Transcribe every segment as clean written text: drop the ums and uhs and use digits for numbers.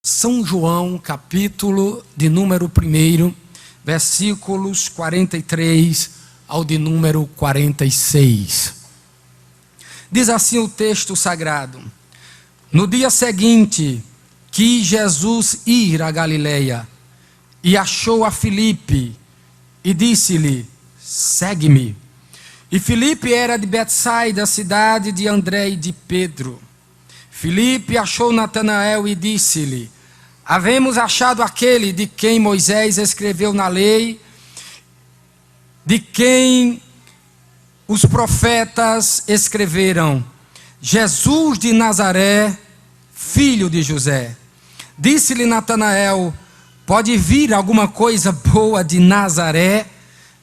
São João, capítulo de número 1, versículos 43 ao de número 46. Diz assim o texto sagrado: No dia seguinte, quis Jesus ir a Galileia, e achou a Filipe, e disse-lhe: segue-me. E Filipe era de Betsaida, cidade de André e de Pedro. Filipe achou Natanael e disse-lhe: havemos achado aquele de quem Moisés escreveu na lei, de quem os profetas escreveram, Jesus de Nazaré, filho de José. Disse-lhe Natanael: pode vir alguma coisa boa de Nazaré?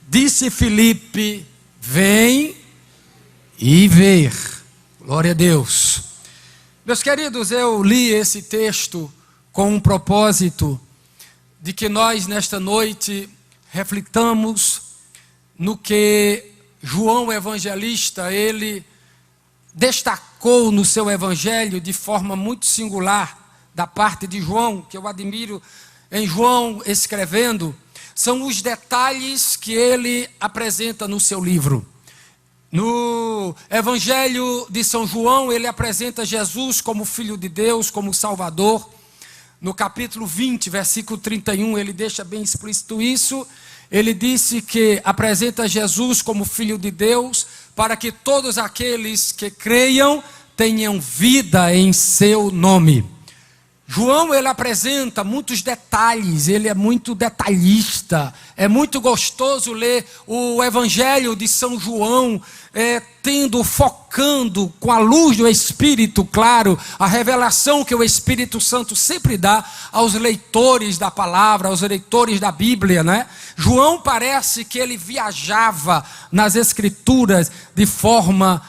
Disse Filipe: vem e ver. Glória a Deus. Meus queridos, eu li esse texto com um propósito de que nós nesta noite reflitamos no que João Evangelista, ele destacou no seu evangelho de forma muito singular, da parte de João, que eu admiro em João escrevendo, são os detalhes que ele apresenta no seu livro. No Evangelho de São João, ele apresenta Jesus como Filho de Deus, como Salvador. No capítulo 20, versículo 31, ele deixa bem explícito isso. Ele disse que apresenta Jesus como Filho de Deus, para que todos aqueles que creiam tenham vida em seu nome. João, ele apresenta muitos detalhes, ele é muito detalhista. É muito gostoso ler o Evangelho de São João, focando com a luz do Espírito, claro, a revelação que o Espírito Santo sempre dá aos leitores da palavra, aos leitores da Bíblia, né? João parece que ele viajava nas Escrituras de forma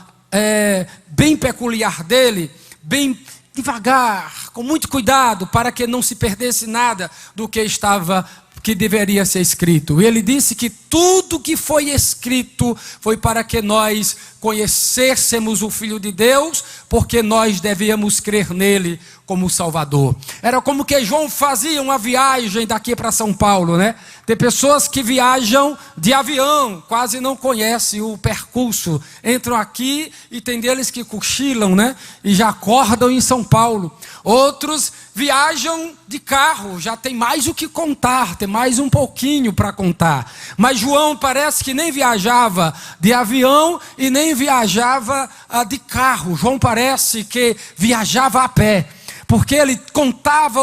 bem peculiar dele, bem devagar, com muito cuidado, para que não se perdesse nada do que deveria ser escrito. Ele disse que tudo que foi escrito foi para que nós conhecêssemos o Filho de Deus, porque nós devíamos crer nele como Salvador. Era como que João fazia uma viagem daqui para São Paulo, né? Tem pessoas que viajam de avião, quase não conhecem o percurso, entram aqui e tem deles que cochilam, né? E já acordam em São Paulo. Outros viajam de carro, já tem mais o que contar, tem mais um pouquinho para contar. Mas João parece que nem viajava de avião e nem viajava de carro. João parece que viajava a pé, porque ele contava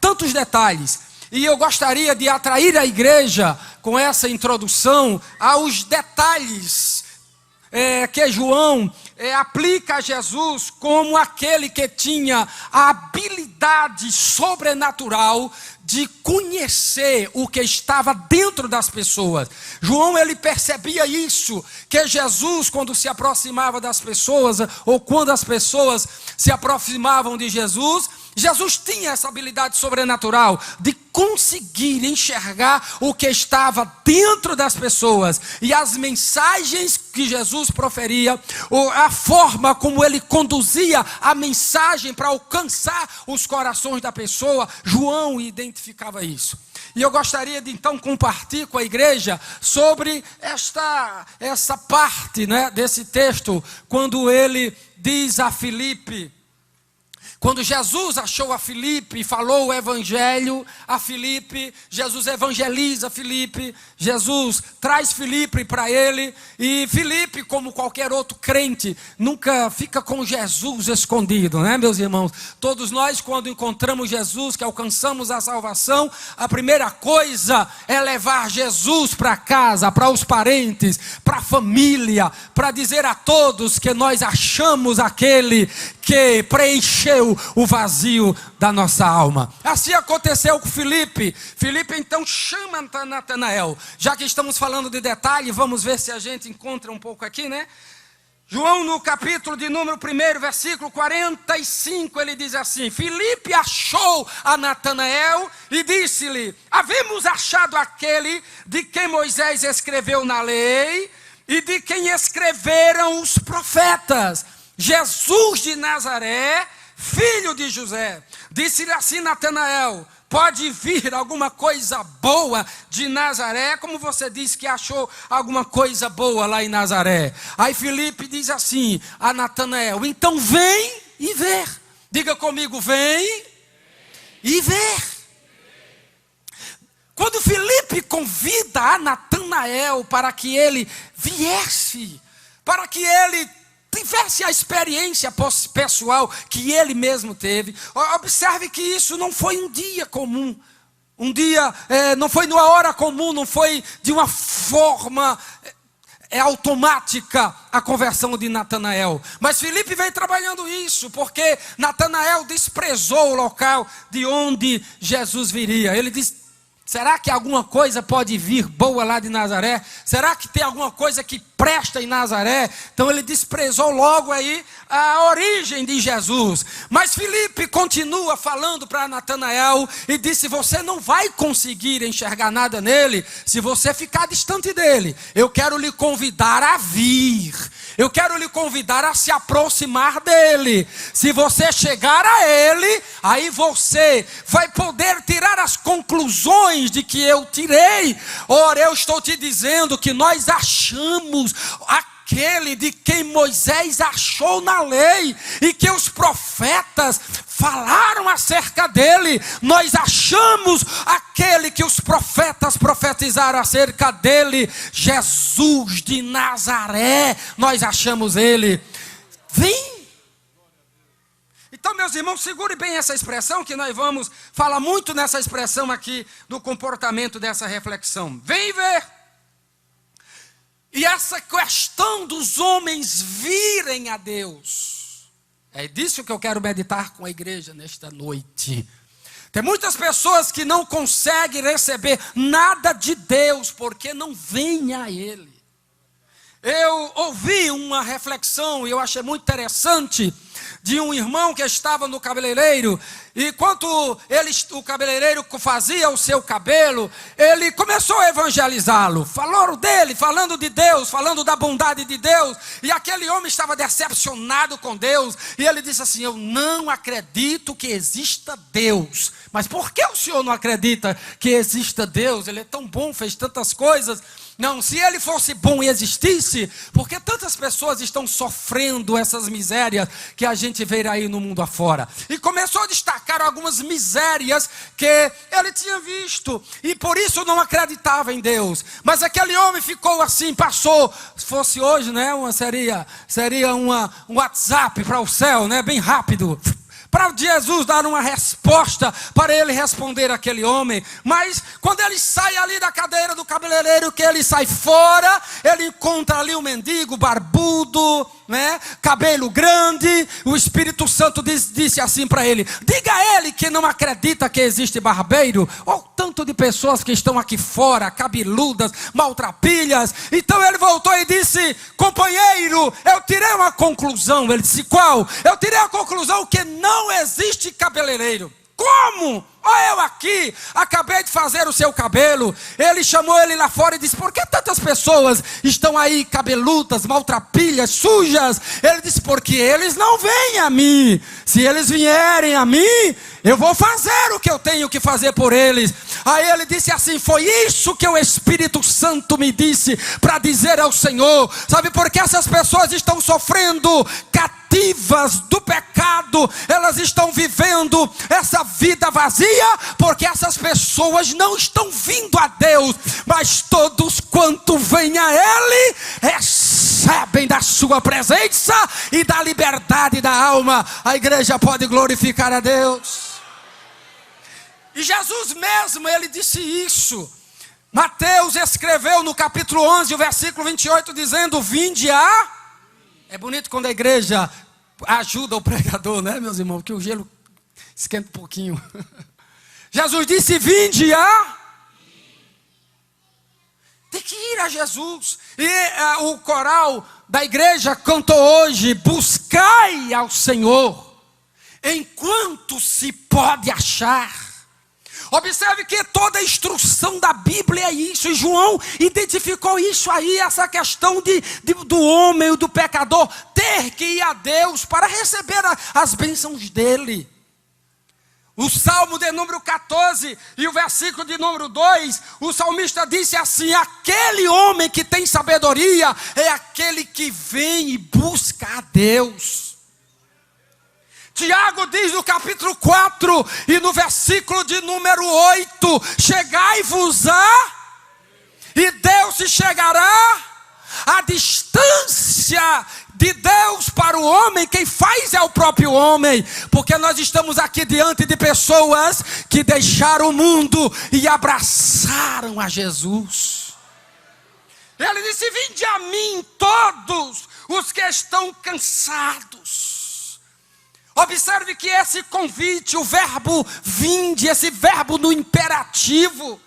tantos detalhes. E eu gostaria de atrair a igreja com essa introdução aos detalhes que João aplica a Jesus como aquele que tinha a habilidade sobrenatural de conhecer o que estava dentro das pessoas. João, ele percebia isso, que Jesus, quando se aproximava das pessoas, ou quando as pessoas se aproximavam de Jesus, Jesus tinha essa habilidade sobrenatural de conseguir enxergar o que estava dentro das pessoas. E as mensagens que Jesus proferia, a forma como ele conduzia a mensagem para alcançar os corações da pessoa, João identificava isso. E eu gostaria de então compartilhar com a igreja sobre essa parte, né, desse texto, quando ele diz a Filipe, quando Jesus achou a Filipe e falou o evangelho a Filipe, Jesus evangeliza Filipe, Jesus traz Filipe para ele, e Filipe, como qualquer outro crente, nunca fica com Jesus escondido, né, meus irmãos? Todos nós, quando encontramos Jesus, que alcançamos a salvação, a primeira coisa é levar Jesus para casa, para os parentes, para a família, para dizer a todos que nós achamos aquele que preencheu o vazio da nossa alma. Assim aconteceu com Filipe. Filipe então chama Natanael. Já que estamos falando de detalhe, vamos ver se a gente encontra um pouco aqui, né? João, no capítulo de número 1, versículo 45, ele diz assim: Filipe achou a Natanael e disse-lhe: havemos achado aquele de quem Moisés escreveu na lei e de quem escreveram os profetas, Jesus de Nazaré, filho de José. Disse-lhe assim Natanael: pode vir alguma coisa boa de Nazaré? Como você disse que achou alguma coisa boa lá em Nazaré? Aí Filipe diz assim a Natanael: então vem e vê. Diga comigo: vem e vê. Quando Filipe convida a Natanael para que ele viesse, para que ele tivesse a experiência pessoal que ele mesmo teve, observe que isso não foi um dia comum, não foi numa hora comum, não foi de uma forma automática a conversão de Natanael. Mas Filipe veio trabalhando isso, porque Natanael desprezou o local de onde Jesus viria. Ele disse: será que alguma coisa pode vir boa lá de Nazaré? Será que tem alguma coisa que presta em Nazaré? Então ele desprezou logo aí a origem de Jesus. Mas Filipe continua falando para Natanael e disse: você não vai conseguir enxergar nada nele se você ficar distante dele. Eu quero lhe convidar a vir. Eu quero lhe convidar a se aproximar dele. Se você chegar a ele, aí você vai poder tirar as conclusões de que eu tirei. Ora, eu estou te dizendo que nós achamos aquele de quem Moisés achou na lei e que os profetas falaram acerca dele. Nós achamos aquele que os profetas profetizaram acerca dele, Jesus de Nazaré. Nós achamos ele. Vem. Então, meus irmãos, segure bem essa expressão, que nós vamos falar muito nessa expressão aqui do comportamento dessa reflexão. Vem ver. E essa questão dos homens virem a Deus, é disso que eu quero meditar com a igreja nesta noite. Tem muitas pessoas que não conseguem receber nada de Deus porque não vêm a Ele. Eu ouvi uma reflexão e eu achei muito interessante, de um irmão que estava no cabeleireiro, e enquanto o cabeleireiro fazia o seu cabelo, ele começou a evangelizá-lo, falou dele, falando de Deus, falando da bondade de Deus, e aquele homem estava decepcionado com Deus, e ele disse assim: eu não acredito que exista Deus. Mas por que o senhor não acredita que exista Deus? Ele é tão bom, fez tantas coisas. Não, se ele fosse bom e existisse, por que tantas pessoas estão sofrendo essas misérias que a gente vê aí no mundo afora? E começou a destacar algumas misérias que ele tinha visto, e por isso não acreditava em Deus. Mas aquele homem ficou assim, passou, se fosse hoje, né, seria um WhatsApp para o céu, né, bem rápido, para Jesus dar uma resposta, para ele responder aquele homem. Mas quando ele sai ali da cadeira do cabeleireiro, que ele sai fora, ele encontra ali um mendigo barbudo, né, cabelo grande. O Espírito Santo disse assim para ele: diga a ele que não acredita que existe barbeiro. Olha o tanto de pessoas que estão aqui fora, cabeludas, maltrapilhas. Então ele voltou e disse: companheiro, eu tirei uma conclusão. Ele disse: qual? Eu tirei a conclusão que não existe cabeleireiro. Como? Olha eu aqui, acabei de fazer o seu cabelo. Ele chamou ele lá fora e disse: por que tantas pessoas estão aí cabeludas, maltrapilhas, sujas? Ele disse: porque eles não vêm a mim. Se eles vierem a mim, eu vou fazer o que eu tenho que fazer por eles. Aí ele disse assim: foi isso que o Espírito Santo me disse para dizer ao Senhor. Sabe por que essas pessoas estão sofrendo cativas do pecado? Elas estão vivendo essa vida vazia porque essas pessoas não estão vindo a Deus. Mas todos quanto vêm a Ele recebem da sua presença e da liberdade da alma. A igreja pode glorificar a Deus. E Jesus mesmo, ele disse isso. Mateus escreveu no capítulo 11, o versículo 28, dizendo: vinde a... É bonito quando a igreja ajuda o pregador, né, meus irmãos? Que o gelo esquenta um pouquinho. Jesus disse: vinde a... Tem que ir a Jesus. E o coral da igreja cantou hoje: buscai ao Senhor enquanto se pode achar. Observe que toda a instrução da Bíblia é isso. E João identificou isso aí, essa questão do homem, do pecador, ter que ir a Deus para receber as bênçãos dele. O Salmo de número 14 e o versículo de número 2, o salmista disse assim: aquele homem que tem sabedoria é aquele que vem e busca a Deus. Tiago diz no capítulo 4 e no versículo de número 8: chegai-vos-á, e Deus se chegará. A distância de Deus para o homem, quem faz é o próprio homem, porque nós estamos aqui diante de pessoas que deixaram o mundo e abraçaram a Jesus. Ele disse: vinde a mim todos os que estão cansados. Observe que esse convite, o verbo vinde, esse verbo no imperativo,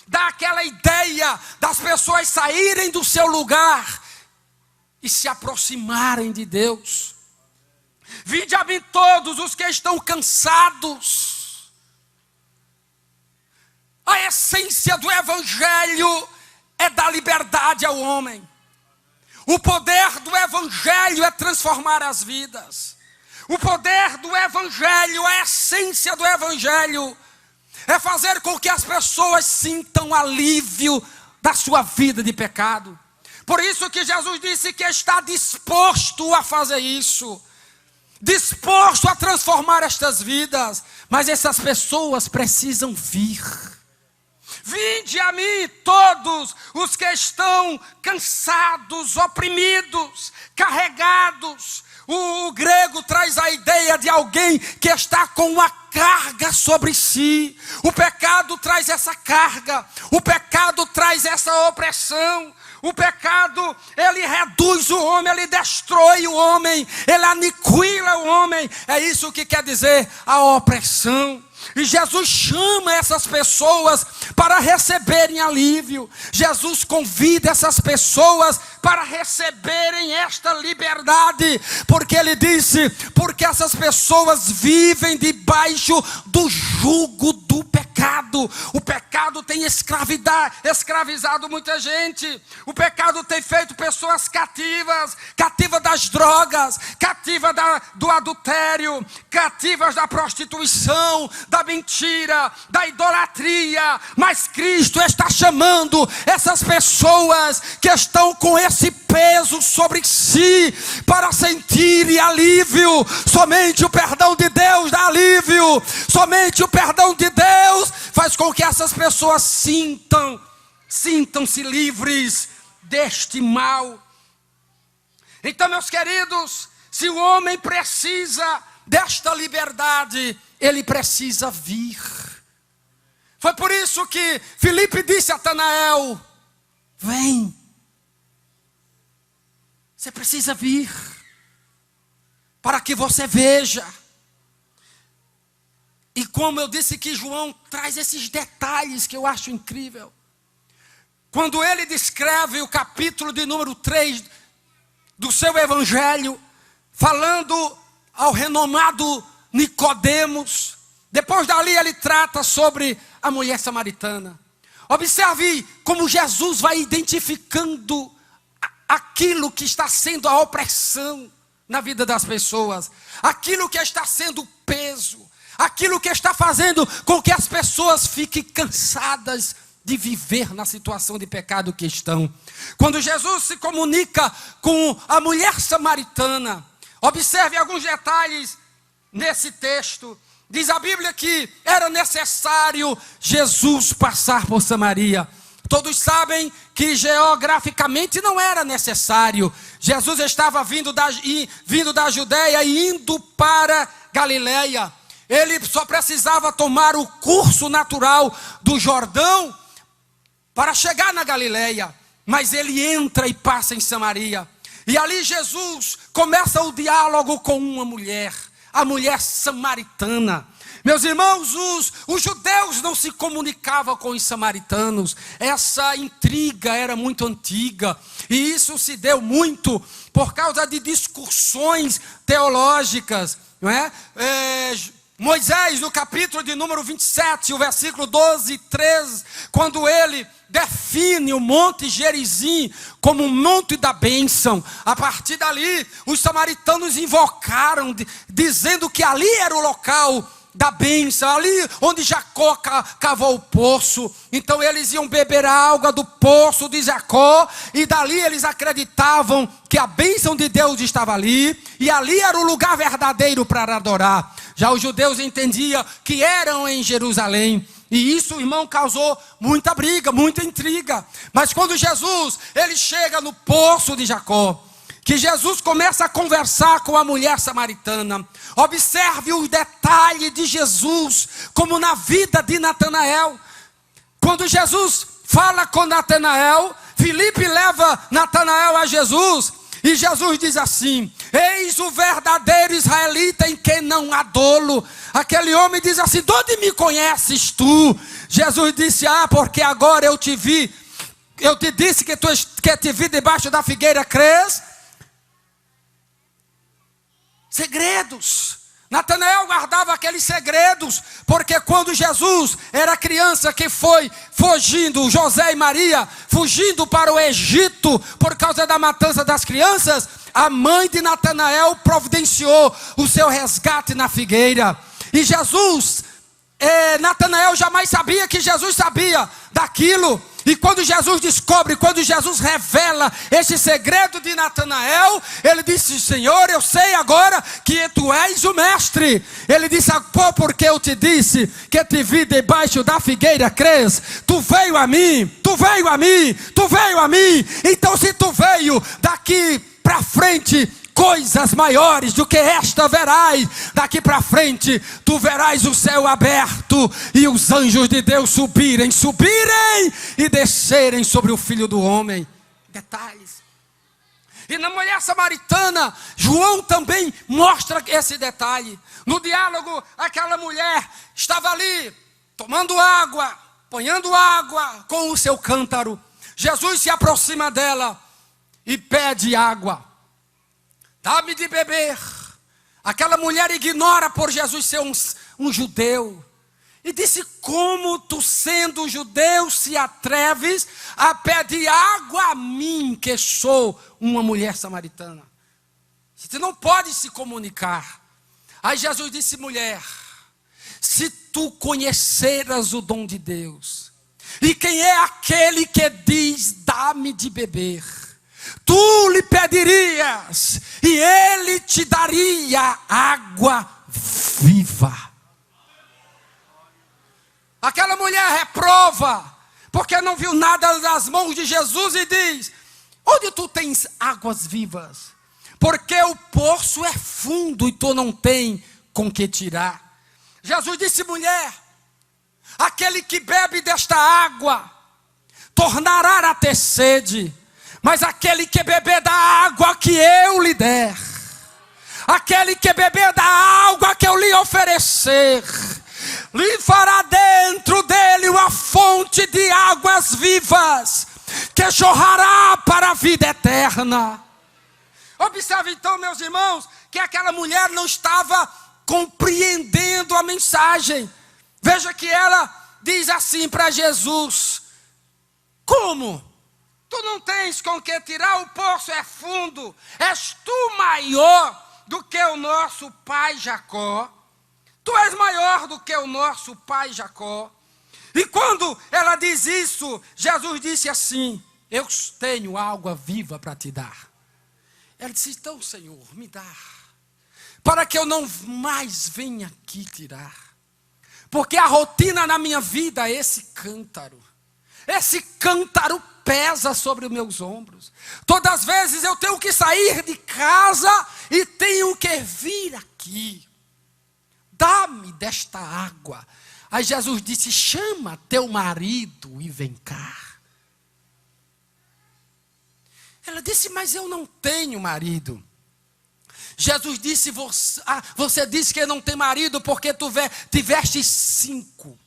dá aquela ideia das pessoas saírem do seu lugar e se aproximarem de Deus. Vinde a mim todos os que estão cansados. A essência do Evangelho é dar liberdade ao homem. O poder do Evangelho é transformar as vidas. O poder do Evangelho, a essência do Evangelho, é fazer com que as pessoas sintam alívio da sua vida de pecado. Por isso que Jesus disse que está disposto a fazer isso, disposto a transformar estas vidas, mas essas pessoas precisam vir. Vinde a mim todos os que estão cansados, oprimidos, carregados. O grego traz a ideia de alguém que está com uma carga sobre si. O pecado traz essa carga, o pecado traz essa opressão. O pecado, ele reduz o homem, ele destrói o homem, ele aniquila o homem. É isso que quer dizer a opressão. E Jesus chama essas pessoas para receberem alívio. Jesus convida essas pessoas para receberem esta liberdade. Porque ele disse, porque essas pessoas vivem debaixo do jugo do pecado. O pecado tem escravizado muita gente. O pecado tem feito pessoas cativas das drogas, cativas do adultério, cativas da prostituição, da mentira, da idolatria. Mas Cristo está chamando essas pessoas que estão com esse peso sobre si para sentirem alívio. Somente o perdão de Deus dá alívio. Somente o perdão de Deus faz com que essas pessoas sintam-se livres deste mal. Então, meus queridos, se o homem precisa desta liberdade, ele precisa vir. Foi por isso que Filipe disse a Natanael: vem. Você precisa vir, para que você veja. E como eu disse que João traz esses detalhes que eu acho incrível. Quando ele descreve o capítulo de número 3 do seu evangelho, falando ao renomado Nicodemos, depois dali ele trata sobre a mulher samaritana. Observe como Jesus vai identificando aquilo que está sendo a opressão na vida das pessoas, aquilo que está sendo o peso, aquilo que está fazendo com que as pessoas fiquem cansadas de viver na situação de pecado que estão. Quando Jesus se comunica com a mulher samaritana, observe alguns detalhes nesse texto. Diz a Bíblia que era necessário Jesus passar por Samaria. Todos sabem que geograficamente não era necessário. Jesus estava vindo da Judeia e indo para Galileia. Ele só precisava tomar o curso natural do Jordão para chegar na Galileia. Mas ele entra e passa em Samaria. E ali Jesus começa o diálogo com uma mulher, a mulher samaritana. Meus irmãos, os judeus não se comunicavam com os samaritanos. Essa intriga era muito antiga. E isso se deu muito por causa de discussões teológicas, não é? Moisés, no capítulo de número 27, o versículo 12 e 13, quando ele define o monte Gerizim como um monte da bênção, a partir dali, os samaritanos invocaram, dizendo que ali era o local da bênção, ali onde Jacó cavou o poço. Então eles iam beber a água do poço de Jacó, e dali eles acreditavam que a bênção de Deus estava ali, e ali era o lugar verdadeiro para adorar. Já os judeus entendiam que eram em Jerusalém, e isso, irmão, causou muita briga, muita intriga. Mas quando Jesus, ele chega no poço de Jacó, que Jesus começa a conversar com a mulher samaritana, observe o detalhe de Jesus, como na vida de Natanael. Quando Jesus fala com Natanael, Filipe leva Natanael a Jesus, e Jesus diz assim: eis o verdadeiro israelita em quem não há dolo. Aquele homem diz assim: de onde me conheces tu? Jesus disse: porque agora eu te vi, eu te disse que te vi debaixo da figueira, crês? Segredos. Natanael guardava aqueles segredos, porque quando Jesus era criança, que foi fugindo, José e Maria, fugindo para o Egito, por causa da matança das crianças, a mãe de Natanael providenciou o seu resgate na figueira. E Jesus, Natanael jamais sabia que Jesus sabia daquilo. E quando Jesus descobre, quando Jesus revela esse segredo de Natanael, ele disse: Senhor, eu sei agora que tu és o mestre. Ele disse: porque eu te disse que te vi debaixo da figueira, crês? Tu veio a mim, tu veio a mim, tu veio a mim. Então se tu veio, daqui para frente coisas maiores do que esta verás. Daqui para frente tu verás o céu aberto e os anjos de Deus subirem e descerem sobre o Filho do Homem. Detalhes. E na mulher samaritana, João também mostra esse detalhe. No diálogo, aquela mulher estava ali tomando água, apanhando água com o seu cântaro. Jesus se aproxima dela e pede água. Dá-me de beber. Aquela mulher ignora por Jesus ser um judeu. E disse: como tu, sendo judeu, se atreves a pedir água a mim, que sou uma mulher samaritana? Você não pode se comunicar. Aí Jesus disse: mulher, se tu conheceras o dom de Deus, e quem é aquele que diz: dá-me de beber, tu lhe pedirias, e ele te daria água viva. Aquela mulher reprova, porque não viu nada das mãos de Jesus, e diz: onde tu tens águas vivas? Porque o poço é fundo e tu não tem com que tirar. Jesus disse: mulher, aquele que bebe desta água tornará a ter sede, mas aquele que beber da água que eu lhe der, aquele que beber da água que eu lhe oferecer, lhe fará dentro dele uma fonte de águas vivas, que jorrará para a vida eterna. Observe então, meus irmãos, que aquela mulher não estava compreendendo a mensagem. Veja que ela diz assim para Jesus: como? Tu não tens com que tirar, o poço é fundo. És tu maior do que o nosso pai Jacó? Tu és maior do que o nosso pai Jacó. E quando ela diz isso, Jesus disse assim: eu tenho água viva para te dar. Ela disse: então, Senhor, me dá, para que eu não mais venha aqui tirar. Porque a rotina na minha vida é esse cântaro. Esse cântaro pesa sobre os meus ombros. Todas as vezes eu tenho que sair de casa e tenho que vir aqui. Dá-me desta água. Aí Jesus disse: chama teu marido e vem cá. Ela disse: mas eu não tenho marido. Jesus disse: você disse que não tem marido porque tu tiveste 5.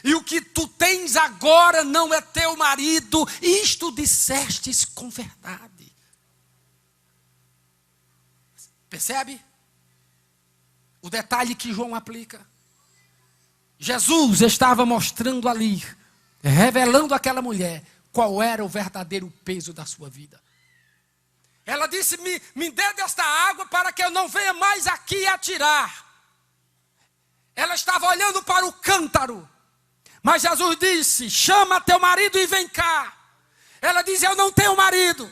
E o que tu tens agora não é teu marido. Isto dissestes com verdade. Percebe? o detalhe que João aplica. Jesus estava mostrando ali, revelando àquela mulher, qual era o verdadeiro peso da sua vida. Ela disse, me dê desta água para que eu não venha mais aqui atirar. Ela estava olhando para o cântaro. Mas Jesus disse, chama teu marido e vem cá. Ela diz, eu não tenho marido.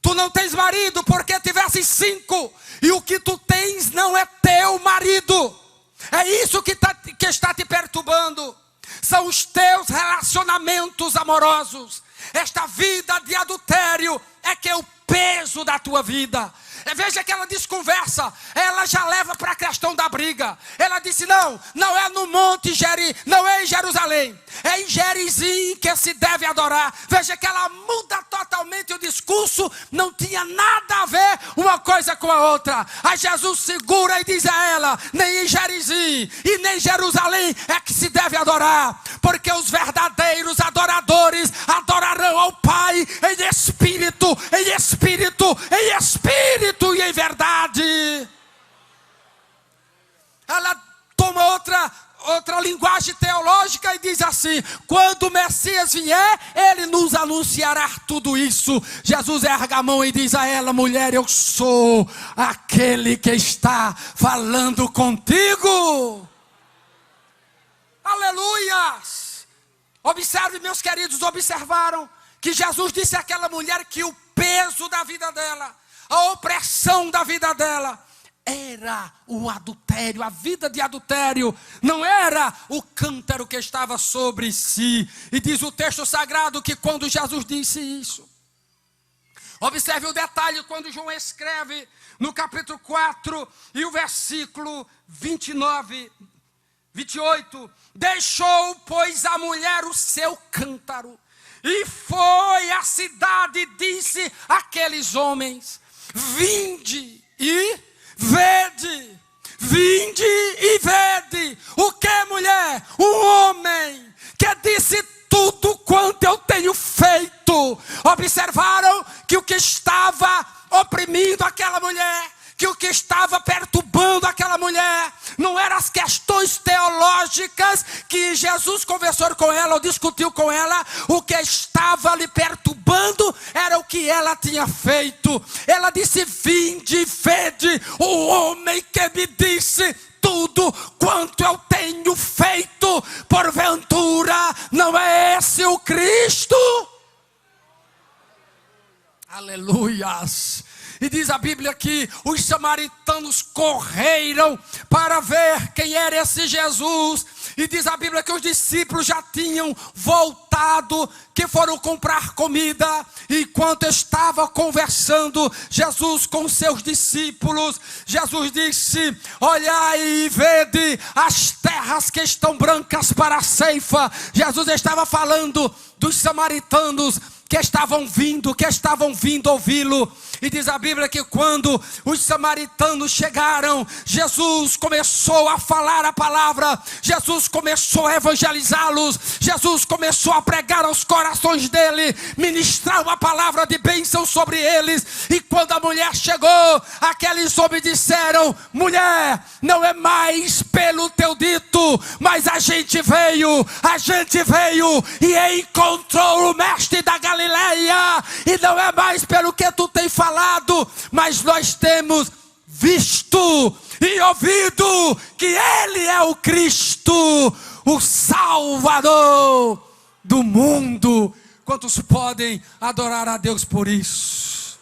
Tu não tens marido porque tivesse 5. E o que tu tens não é teu marido. É isso que está te perturbando. São os teus relacionamentos amorosos. Esta vida de adultério é que é o peso da tua vida. Veja que ela desconversa, ela já leva para a questão da briga. Ela disse, não é no monte não é em Jerusalém, é em Gerizim que se deve adorar. Veja que ela muda totalmente o discurso, não tinha nada a ver uma coisa com a outra. Aí Jesus segura e diz a ela, nem em Gerizim e nem em Jerusalém é que se deve adorar, porque os verdadeiros adoradores adorarão ao Pai em espírito, em espírito, em espírito e em verdade. Ela toma outra linguagem teológica e diz assim, quando o Messias vier, ele nos anunciará tudo isso. Jesus erga a mão e diz a ela, mulher, eu sou aquele que está falando contigo. Aleluias. Observe, meus queridos, observaram que Jesus disse àquela mulher que o peso da vida dela, a opressão da vida dela, era o adultério, a vida de adultério, não era o cântaro que estava sobre si. E diz o texto sagrado que quando Jesus disse isso, observe o detalhe quando João escreve no capítulo 4 e o versículo 28, deixou, pois, a mulher o seu cântaro, e foi à cidade e disse àqueles homens, vinde e vede. Vinde e vede. O que, mulher? Um homem que disse tudo quanto eu tenho feito. Observaram que o que estava oprimindo aquela mulher, que o que estava perturbando aquela mulher, não eram as questões teológicas que Jesus conversou com ela ou discutiu com ela. O que estava lhe perturbando era o que ela tinha feito. Ela disse, vinde e vede o homem que me disse tudo quanto eu tenho feito. Porventura não é esse o Cristo? Aleluias. E diz a Bíblia que os samaritanos correram para ver quem era esse Jesus. E diz a Bíblia que os discípulos já tinham voltado, que foram comprar comida. E enquanto estava conversando Jesus com seus discípulos, Jesus disse, olhai e vede as terras que estão brancas para a ceifa. Jesus estava falando dos samaritanos que estavam vindo ouvi-lo. E diz a Bíblia que quando os samaritanos chegaram, Jesus começou a falar a palavra, Jesus começou a evangelizá-los, Jesus começou a pregar aos corações dele, ministrar uma palavra de bênção sobre eles. E quando a mulher chegou, aqueles homens disseram, mulher, não é mais pelo teu dito, mas a gente veio e encontrou o mestre da Galileia, e não é mais pelo que tu tem falado, mas nós temos visto e ouvido que ele é o Cristo, o Salvador do mundo. Quantos podem adorar a Deus por isso?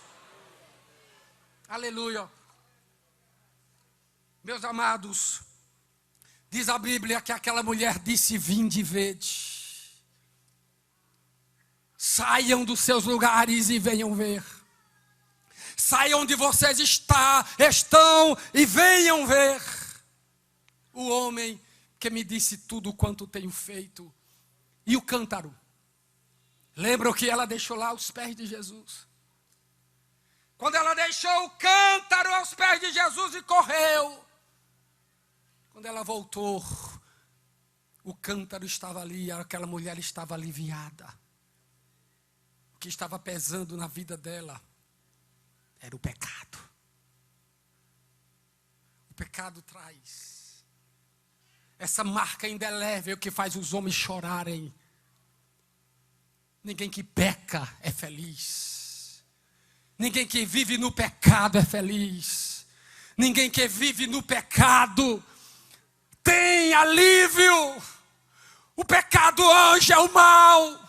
Aleluia. Meus amados, diz a Bíblia que aquela mulher disse, vinde e vede. Saiam dos seus lugares e venham ver. Saiam onde vocês estão e venham ver o homem que me disse tudo quanto tenho feito. E o cântaro? Lembram que ela deixou lá aos pés de Jesus? Quando ela deixou o cântaro aos pés de Jesus e correu, quando ela voltou, o cântaro estava ali, aquela mulher estava aliviada. O que estava pesando na vida dela era o pecado. pecado traz. Essa marca indelével que faz os homens chorarem. Ninguém que peca é feliz. Ninguém que vive no pecado é feliz. Ninguém que vive no pecado tem alívio. O pecado hoje é o mal.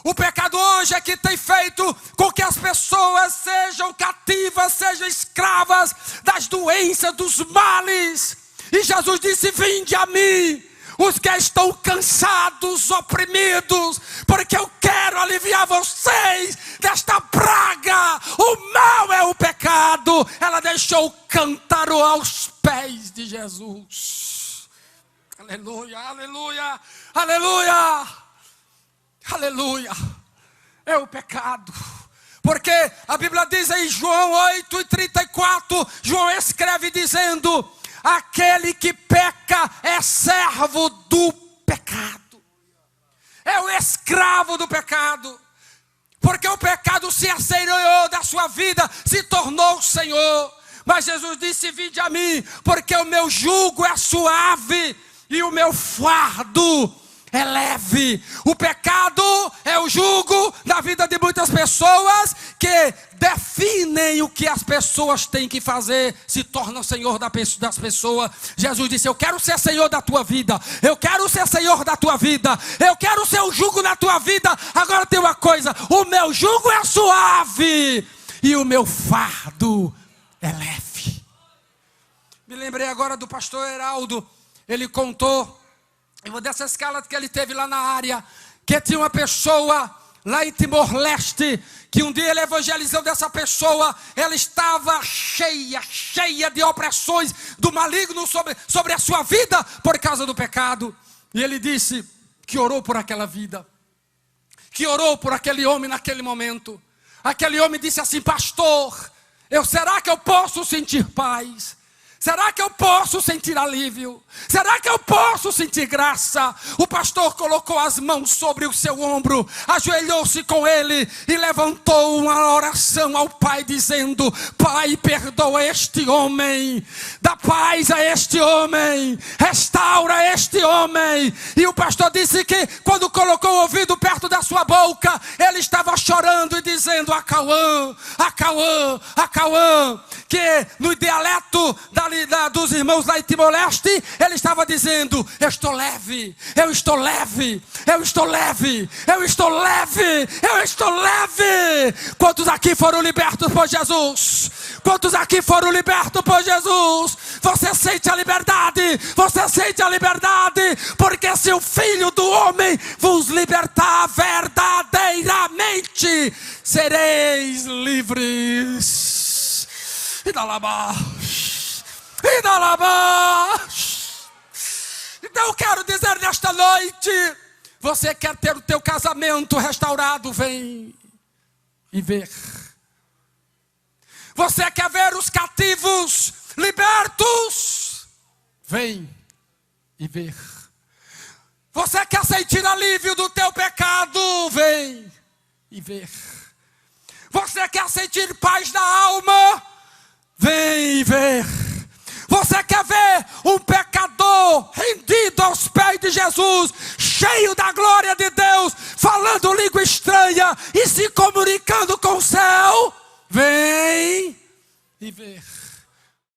O pecado hoje é que tem feito com que as pessoas sejam cativas, sejam escravas das doenças, dos males. E Jesus disse: vinde a mim, os que estão cansados, oprimidos, porque eu quero aliviar vocês desta praga. O mal é o pecado. Ela deixou o cântaro aos pés de Jesus. Aleluia, aleluia, aleluia, aleluia. É o pecado. Porque a Bíblia diz em João 8:34, João escreve dizendo: aquele que peca é servo do pecado. É o escravo do pecado. Porque o pecado se assenhoreou da sua vida, se tornou o Senhor. Mas Jesus disse: vinde a mim, porque o meu jugo é suave e o meu fardo é leve. O pecado é o jugo da vida de muitas pessoas que definem o que as pessoas têm que fazer, se tornam senhor das pessoas. Jesus disse: eu quero ser senhor da tua vida. Eu quero ser senhor da tua vida. Eu quero ser o jugo na tua vida. Agora tem uma coisa: o meu jugo é suave e o meu fardo é leve. Me lembrei agora do pastor Heraldo. Ele contou em uma dessas escalas que ele teve lá na área, que tinha uma pessoa lá em Timor-Leste, que um dia ele evangelizou dessa pessoa. Ela estava cheia de opressões do maligno sobre a sua vida, por causa do pecado. E ele disse que orou por aquela vida, que orou por aquele homem naquele momento. Aquele homem disse assim: pastor, será que eu posso sentir paz? Será que eu posso sentir alívio? Será que eu posso sentir graça? O pastor colocou as mãos sobre o seu ombro, ajoelhou-se com ele e levantou uma oração ao Pai, dizendo: Pai, perdoa este homem, dá paz a este homem, restaura este homem. E o pastor disse que quando colocou o ouvido perto da sua boca, ele estava chorando e dizendo: Acauã, Acauã, Acauã. Que no dialeto dos irmãos lá em Timor-Leste, ele estava dizendo: eu estou leve, eu estou leve, eu estou leve, eu estou leve, eu estou leve. Quantos aqui foram libertos por Jesus? Quantos aqui foram libertos por Jesus? Você sente a liberdade, você sente a liberdade, porque se o Filho do Homem vos libertar verdadeiramente, sereis livres. E dá lá baixo. E dá lá baixo. Então eu quero dizer nesta noite: você quer ter o teu casamento restaurado? Vem e ver. Você quer ver os cativos libertos? Vem e ver. Você quer sentir alívio do teu pecado? Vem e ver. Você quer sentir paz na alma? Vem ver. Você quer ver um pecador rendido aos pés de Jesus, cheio da glória de Deus, falando língua estranha e se comunicando com o céu? Vem e ver.